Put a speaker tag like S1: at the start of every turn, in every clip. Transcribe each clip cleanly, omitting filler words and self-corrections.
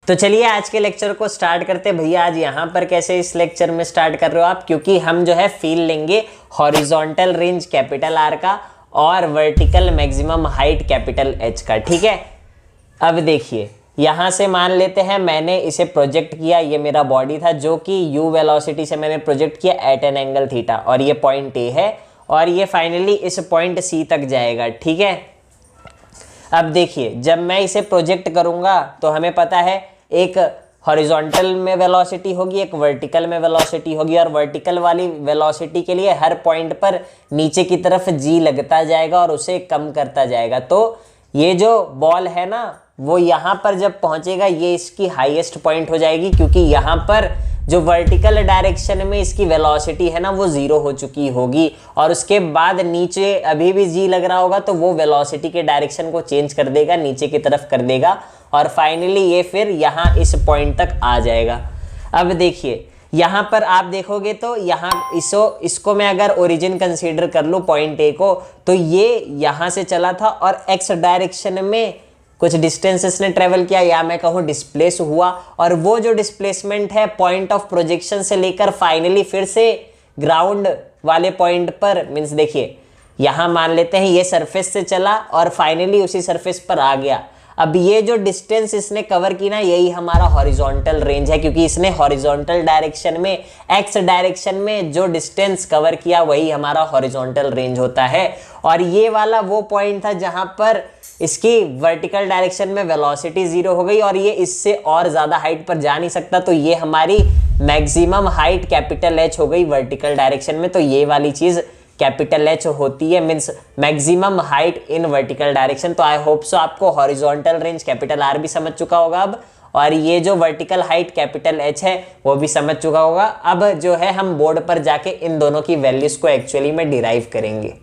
S1: तो चलिए आज के लेक्चर को स्टार्ट करते हैं। भैया आज यहाँ पर कैसे इस लेक्चर में स्टार्ट कर रहे हो आप, क्योंकि हम जो है फील लेंगे हॉरिजॉन्टल रेंज कैपिटल आर का और vertical maximum height capital H का। ठीक है, अब देखिए यहाँ से मान लेते हैं मैंने इसे प्रोजेक्ट किया, ये मेरा बॉडी था जो कि u वेलोसिटी से मैंने प्रोजेक्ट किया एट एन एंगल थीटा, और ये पॉइंट ए है और ये फाइनली इस पॉइंट सी तक जाएगा। ठीक है, अब देखिए जब मैं इसे प्रोजेक्ट करूंगा तो हमें पता है एक हॉरिजॉन्टल में वेलोसिटी होगी, एक वर्टिकल में वेलोसिटी होगी, और वर्टिकल वाली वेलोसिटी के लिए हर पॉइंट पर नीचे की तरफ जी लगता जाएगा और उसे कम करता जाएगा। तो ये जो बॉल है ना वो यहाँ पर जब पहुंचेगा ये इसकी हाईएस्ट पॉइंट हो जाएगी, क्योंकि यहाँ पर जो वर्टिकल डायरेक्शन में इसकी वेलोसिटी है ना वो जीरो हो चुकी होगी, और उसके बाद नीचे अभी भी जी लग रहा होगा तो वो वेलोसिटी के डायरेक्शन को चेंज कर देगा, नीचे की तरफ कर देगा, और फाइनली ये फिर यहाँ इस पॉइंट तक आ जाएगा। अब देखिए यहाँ पर आप देखोगे तो यहाँ इसको मैं अगर ओरिजिन कंसीडर कर लूँ पॉइंट ए को, तो ये यहाँ से चला था और एक्स डायरेक्शन में कुछ डिस्टेंस इसने ट्रेवल किया, या मैं कहूँ डिस्प्लेस हुआ, और वो जो डिस्प्लेसमेंट है पॉइंट ऑफ प्रोजेक्शन से लेकर फाइनली फिर से ग्राउंड वाले पॉइंट पर, मीन्स देखिए यहाँ मान लेते हैं ये सरफेस से चला और फाइनली उसी सरफेस पर आ गया। अब ये जो डिस्टेंस इसने कवर की ना यही हमारा हॉरिजॉन्टल रेंज है, क्योंकि इसने हॉरिजॉन्टल डायरेक्शन में एक्स डायरेक्शन में जो डिस्टेंस कवर किया वही हमारा हॉरिजॉन्टल रेंज होता है। और ये वाला वो पॉइंट था जहां पर इसकी वर्टिकल डायरेक्शन में वेलोसिटी जीरो हो गई और ये इससे और ज्यादा हाइट पर जा नहीं सकता, तो ये हमारी मैक्सिमम हाइट कैपिटल एच हो गई वर्टिकल डायरेक्शन में। तो ये वाली चीज कैपिटल एच होती है, means maximum height in vertical direction. तो आई होप सो आपको हॉरिजॉन्टल रेंज कैपिटल आर भी समझ चुका होगा अब, और ये जो वर्टिकल हाइट कैपिटल एच है वो भी समझ चुका होगा। अब जो है हम बोर्ड पर जाके इन दोनों की वैल्यूज को एक्चुअली में डिराइव करेंगे।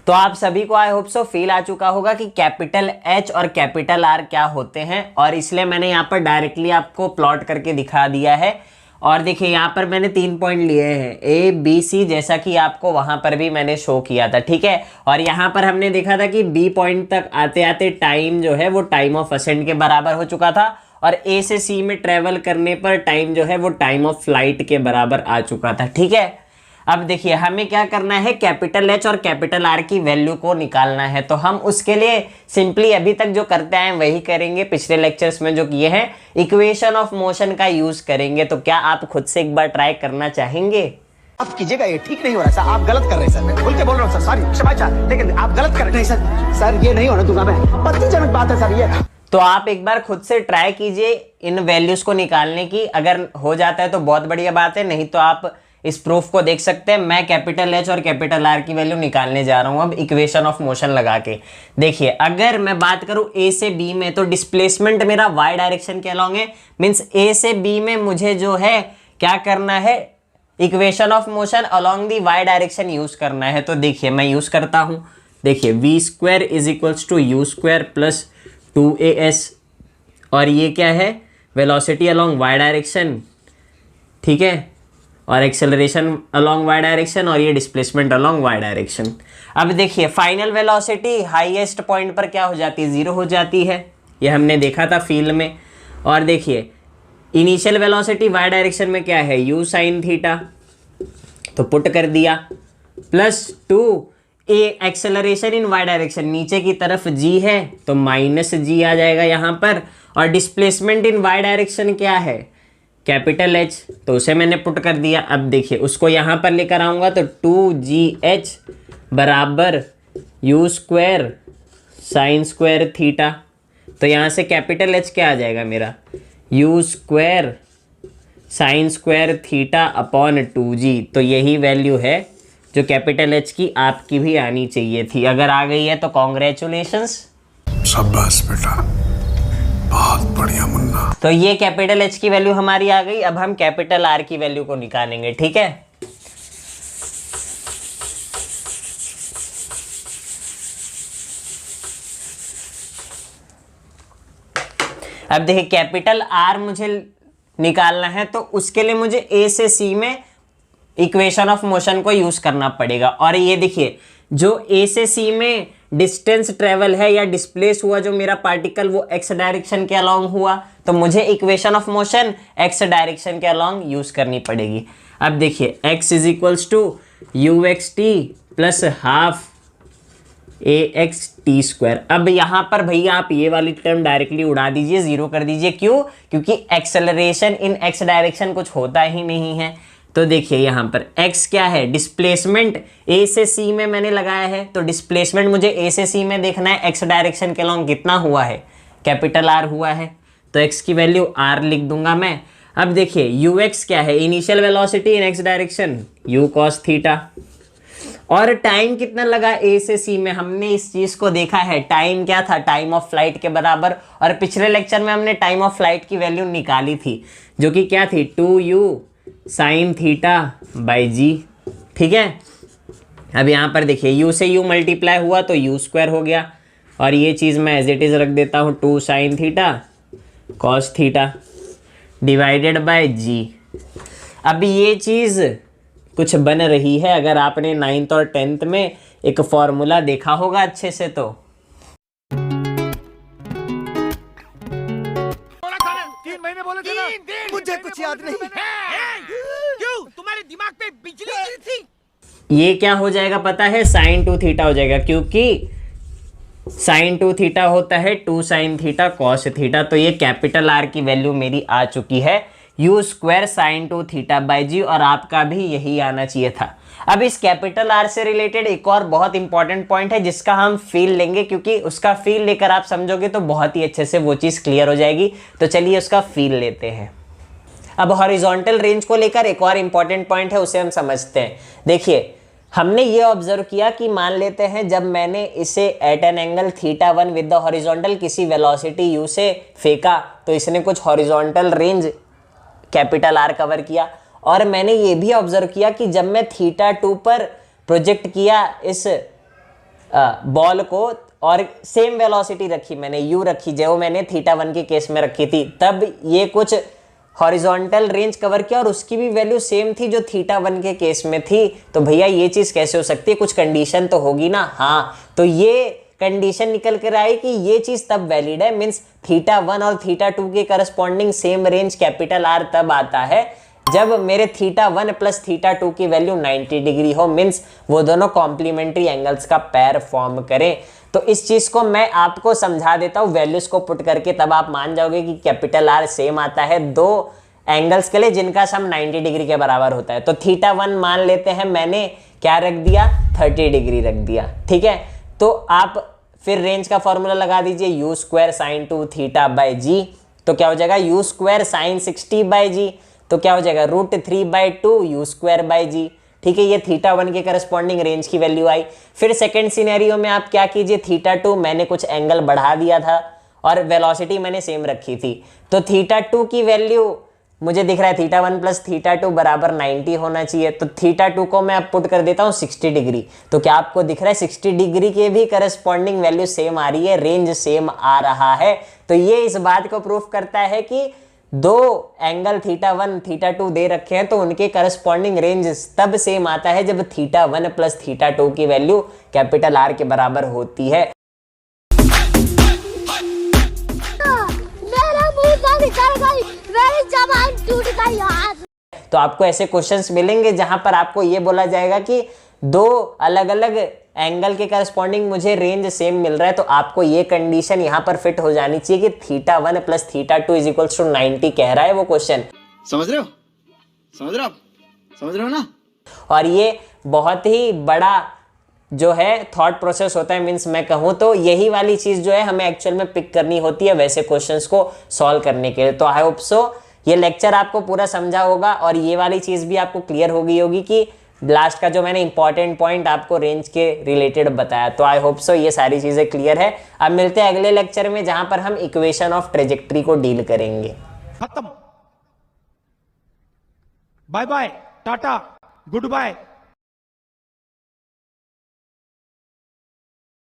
S1: तो आप सभी को आई होप सो फील आ चुका होगा कि कैपिटल एच और कैपिटल आर क्या होते हैं, और इसलिए मैंने यहाँ पर डायरेक्टली आपको प्लॉट करके दिखा दिया है। और देखिए यहाँ पर मैंने 3 पॉइंट लिए हैं ए बी सी, जैसा कि आपको वहां पर भी मैंने शो किया था। ठीक है, और यहाँ पर हमने देखा था कि बी पॉइंट तक आते आते टाइम जो है वो टाइम ऑफ असेंड के बराबर हो चुका था, और ए से सी में ट्रेवल करने पर टाइम जो है वो टाइम ऑफ फ्लाइट के बराबर आ चुका था। ठीक है, अब देखिए हमें क्या करना है, कैपिटल एच और कैपिटल आर की वैल्यू को निकालना है। तो हम उसके लिए सिंपली अभी तक जो करते आए वही करेंगे, पिछले लेक्चर्स में जो किए हैं, इक्वेशन ऑफ मोशन का यूज करेंगे। तो क्या आप खुद से एक बार ट्राई करना चाहेंगे?
S2: आप कीजिएगा, ये ठीक नहीं हो रहा सर, आप गलत कर रहे हैं सर, मैं खुल के बोल रहा हूँ सर, सॉरी क्षमा चाहता, लेकिन आप गलत कर रहे हैं सर, ये नहीं होने दूंगा मैं, आपत्तिजनक बात है सर ये।
S1: तो आप एक बार खुद से ट्राई कीजिए इन वैल्यूज को निकालने की, अगर हो जाता है तो बहुत बढ़िया बात है, नहीं तो आप इस प्रूफ को देख सकते हैं। मैं कैपिटल एच और कैपिटल आर की वैल्यू निकालने जा रहा हूं अब इक्वेशन ऑफ मोशन लगा के। देखिए अगर मैं बात करूं ए से बी में, तो डिस्प्लेसमेंट मेरा वाई डायरेक्शन के अलोंग है, मीन्स ए से बी में मुझे जो है क्या करना है, equation of motion along the y direction use करना है। तो देखिए मैं यूज करता हूं, देखिए v square is equals to u square plus 2as, और ये क्या है, वेलोसिटी अलोंग वाई डायरेक्शन। ठीक है, और एक्सेलरेशन अलोंग वाई डायरेक्शन, और ये डिस्प्लेसमेंट अलोंग वाई डायरेक्शन। अब देखिए फाइनल वेलोसिटी हाईएस्ट पॉइंट पर क्या हो जाती है, जीरो हो जाती है, ये हमने देखा था फील्ड में। और देखिए इनिशियल वेलोसिटी वाई डायरेक्शन में क्या है, u sin थीटा, तो पुट कर दिया, plus 2a acceleration in y direction, नीचे की तरफ g है तो माइनस g आ जाएगा यहाँ पर, और डिस्प्लेसमेंट इन वाई डायरेक्शन क्या है, कैपिटल एच, तो उसे मैंने पुट कर दिया। अब देखिए उसको यहाँ पर लेकर आऊँगा तो 2gh बराबर you square sine square theta, तो यहाँ से कैपिटल एच क्या आ जाएगा मेरा, you square sine square theta upon 2g। तो यही वैल्यू है जो कैपिटल एच की आपकी भी आनी चाहिए थी। अगर आ गई है तो कॉन्ग्रेचुलेशंस,
S3: शाबाश बेटा, बहुत बढ़िया मुन्ना।
S1: तो ये कैपिटल एच की वैल्यू हमारी आ गई। अब हम कैपिटल आर की वैल्यू को निकालेंगे। ठीक है, अब देखिए कैपिटल आर मुझे निकालना है, तो उसके लिए मुझे ए से सी में इक्वेशन ऑफ मोशन को यूज करना पड़ेगा। और ये देखिए जो ए से सी में डिस्टेंस ट्रेवल है या डिस्प्लेस हुआ जो मेरा पार्टिकल वो एक्स डायरेक्शन के अलोंग हुआ, तो मुझे equation of motion x direction के अलोंग यूज करनी पड़ेगी। अब देखिए x is equals to u x t plus half a x t square. अब यहाँ पर भैया आप ये वाली टर्म डायरेक्टली उड़ा दीजिए, जीरो कर दीजिए। क्यों? क्योंकि एक्सेलरेशन इन एक्स डायरेक्शन कुछ होता ही नहीं है। तो देखिए यहाँ पर x क्या है, डिस्प्लेसमेंट a से c में मैंने लगाया है, तो डिस्प्लेसमेंट मुझे a से c में देखना है, x डायरेक्शन के लॉन्ग कितना हुआ है, कैपिटल R हुआ है, तो x की वैल्यू R लिख दूंगा मैं। अब देखिए ux क्या है, इनिशियल वेलोसिटी इन x direction u cos theta, और टाइम कितना लगा a से c में, हमने इस चीज को देखा है, टाइम क्या था, टाइम ऑफ फ्लाइट के बराबर, और पिछले लेक्चर में हमने टाइम ऑफ फ्लाइट की वैल्यू निकाली थी जो कि क्या थी, 2u साइन थीटा बाई जी। ठीक है, अब यहाँ पर देखिए u से u मल्टीप्लाई हुआ तो u स्क्वायर हो गया, और ये चीज़ मैं एज इट इज़ रख देता हूँ 2 sine theta cos theta divided by g. अब ये चीज़ कुछ बन रही है, अगर आपने 9th और 10th में एक फॉर्मूला देखा होगा अच्छे से तो।
S2: मुझे कुछ याद नहीं।
S4: क्यों? तुम्हारे दिमाग पे बिजली गिरी थी?
S1: ये क्या हो जाएगा पता है, साइन 2 थीटा हो जाएगा, क्योंकि साइन 2 थीटा होता है 2 साइन थीटा कॉस थीटा। तो ये कैपिटल आर की वैल्यू मेरी आ चुकी है, u square sine 2 theta by g, और आपका भी यही आना चाहिए था। अब इस कैपिटल आर से रिलेटेड एक और बहुत इंपॉर्टेंट पॉइंट है जिसका हम फील लेंगे, क्योंकि उसका फील लेकर आप समझोगे तो बहुत ही अच्छे से वो चीज़ क्लियर हो जाएगी। तो चलिए उसका फील लेते हैं। अब हॉरिजॉन्टल रेंज को लेकर एक और इंपॉर्टेंट पॉइंट है, उसे हम समझते हैं। देखिए हमने ये ऑब्जर्व किया कि मान लेते हैं जब मैंने इसे at an angle theta 1 with the horizontal किसी वेलोसिटी u से फेंका, तो इसने कुछ horizontal range capital R cover किया। और मैंने ये भी ऑब्जर्व किया कि जब मैं थीटा 2 पर प्रोजेक्ट किया इस बॉल को, और सेम वेलोसिटी रखी मैंने, u रखी जो मैंने थीटा 1 के केस में रखी थी, तब ये कुछ हॉरिजॉन्टल रेंज कवर किया और उसकी भी वैल्यू सेम थी जो थीटा 1 के केस में थी। तो भैया ये चीज़ कैसे हो सकती है, कुछ कंडीशन तो होगी ना। हाँ, तो ये कंडीशन निकल कर आई कि ये चीज़ तब वैलिड है, मीन्स थीटा 1 और थीटा 2 के corresponding same range capital are तब आता है जब मेरे थीटा 1 प्लस थीटा 2 की वैल्यू 90 डिग्री हो, मीन्स वो दोनों कॉम्प्लीमेंट्री एंगल्स का पैर फॉर्म करें। तो इस चीज़ को मैं आपको समझा देता हूँ वैल्यूज को पुट करके, तब आप मान जाओगे कि कैपिटल आर सेम आता है दो एंगल्स के लिए जिनका सम 90 डिग्री के बराबर होता है। तो थीटा 1 मान लेते हैं, मैंने क्या रख दिया, 30 डिग्री रख दिया। ठीक है, तो आप फिर रेंज का फॉर्मूला लगा दीजिए, u square sine 2 theta by g, तो क्या हो जाएगा u square sine 60 by g, तो क्या हो जाएगा √3/2 यू स्क्वायर बाई जी। ठीक है, ये थीटा 1 के करस्पॉन्डिंग रेंज की वैल्यू आई। फिर सेकंड सिनेरियो में आप क्या कीजिए, थीटा 2 मैंने कुछ एंगल बढ़ा दिया था और वेलोसिटी मैंने सेम रखी थी, तो थीटा 2 की वैल्यू मुझे दिख रहा है थीटा 1 प्लस थीटा 2 बराबर 90 होना चाहिए। तो थीटा 2 को मैं अब पुट कर देता हूँ 60 डिग्री, तो क्या आपको दिख रहा है 60 डिग्री के भी करस्पॉन्डिंग वैल्यू सेम आ रही है, रेंज सेम आ रहा है। तो ये इस बात को प्रूफ करता है कि दो एंगल थीटा 1 थीटा 2 दे रखे हैं तो उनके करस्पॉन्डिंग रेंज तब सेम आता है जब थीटा 1 प्लस थीटा 2 की वैल्यू कैपिटल आर के बराबर होती है।
S5: मेरा मुंह तो निकल गई, मेरी जबान टूट गई यार।
S1: तो आपको ऐसे क्वेश्चंस मिलेंगे जहां पर आपको ये बोला जाएगा कि दो अलग अलग एंगल के करस्पॉन्डिंग मुझे रेंज सेम मिल रहा है, तो आपको ये कंडीशन यहाँ पर फिट हो जानी चाहिए कि theta 1 plus theta 2 is equals to 90 कह रहा है वो क्वेश्चन।
S2: समझ रहे हो, समझ रहे हो, समझ रहे हो ना।
S1: और ये बहुत ही बड़ा जो है थॉट प्रोसेस होता है, मीन्स मैं कहूँ तो यही वाली चीज़ जो है हमें एक्चुअल में पिक करनी होती है वैसे क्वेश्चंस को सॉल्व करने के लिए। तो आई होप सो ये लेक्चर आपको पूरा समझा होगा और ये वाली चीज़ भी आपको क्लियर हो गई होगी कि लास्ट का जो मैंने इंपॉर्टेंट पॉइंट आपको रेंज के रिलेटेड बताया। तो आई होप सो ये सारी चीज़ें क्लियर है। अब मिलते हैं अगले लेक्चर में जहां पर हम इक्वेशन ऑफ ट्रेजेक्ट्री को डील करेंगे।
S4: खत्म, बाय बाय, टाटा, गुड बाय।